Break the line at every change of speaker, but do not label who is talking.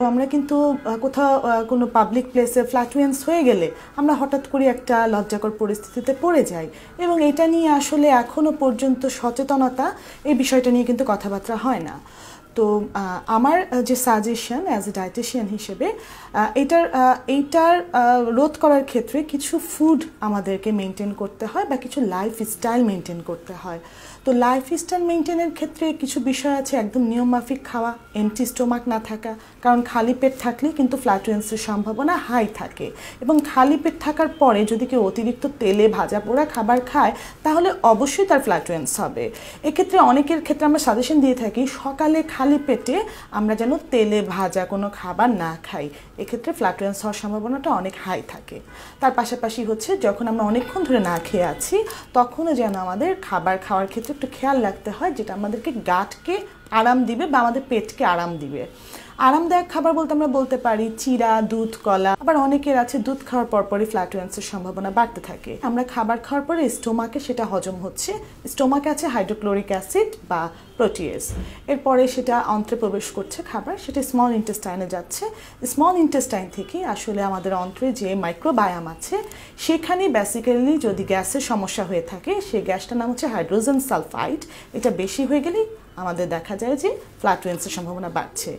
আমরা কিন্তু কোথাও কোনো পাবলিক প্লেসে ফ্ল্যাটুয়েন্স হয়ে গেলে আমরা হঠাৎ করে একটা লজ্জাকর পরিস্থিতিতে পড়ে যাই এবং এটা নিয়ে আসলে এখনো পর্যন্ত সচেতনতা এই বিষয়টা নিয়ে কিন্তু কথাবার্তা হয় না। তো আমার যে সাজেশন অ্যাজ এ ডায়েটিশিয়ান হিসেবে এইটার রোধ করার ক্ষেত্রে কিছু ফুড আমাদেরকে মেনটেন করতে হয় বা কিছু লাইফস্টাইল মেনটেন করতে হয়। তো লাইফস্টাইল মেনটেনের ক্ষেত্রে কিছু বিষয় আছে, একদম নিয়মমাফিক খাওয়া, এমটি স্টোমাক না থাকা, কারণ খালি পেট থাকলেই কিন্তু ফ্ল্যাটুয়েন্সের সম্ভাবনা হাই থাকে এবং খালি পেট থাকার পরে যদি কেউ অতিরিক্ত তেলে ভাজা পোড়া খাবার খায় তাহলে অবশ্যই তার ফ্ল্যাটুয়েন্স হবে। এক্ষেত্রে অনেকের ক্ষেত্রে আমরা সাজেশন দিয়ে থাকি সকালে খালি পেটে আমরা যেন তেলে ভাজা কোনো খাবার না খাই, এক্ষেত্রে ফ্ল্যাটুয়েন্স হওয়ার সম্ভাবনাটা অনেক হাই থাকে। তার পাশাপাশি হচ্ছে যখন আমরা অনেকক্ষণ ধরে না খেয়ে আছি তখনও যেন আমাদের খাবার খাওয়ার ক্ষেত্রে একটু খেয়াল রাখতে হয় যেটা আমাদেরকে গাটকে আরাম দিবে বা আমাদের পেটকে আরাম দিবে। আরামদায়ক খাবার বলতে আমরা বলতে পারি চিড়া, দুধ, কলা। আবার অনেকের আছে দুধ খাওয়ার পরপরই ফ্ল্যাটুয়েন্সের সম্ভাবনা বাড়তে থাকে। আমরা খাবার খাওয়ার পরে স্টোমাকে সেটা হজম হচ্ছে, স্টোমাকে আছে হাইড্রোক্লোরিক অ্যাসিড বা প্রোটিয়েস, এরপরে সেটা অন্ত্রে প্রবেশ করছে খাবার, সেটা স্মল ইন্টেস্টাইনে যাচ্ছে। স্মল ইন্টেস্টাইন থেকে আসলে আমাদের অন্ত্রে যে মাইক্রোবায়াম আছে সেখানে বেসিক্যালি যদি গ্যাসের সমস্যা হয়ে থাকে সেই গ্যাসটার নাম হচ্ছে হাইড্রোজেন সালফাইড, এটা বেশি হয়ে গেলেই আমাদের দেখা যায় যে ফ্ল্যাটুয়েন্সের সম্ভাবনা বাড়ছে।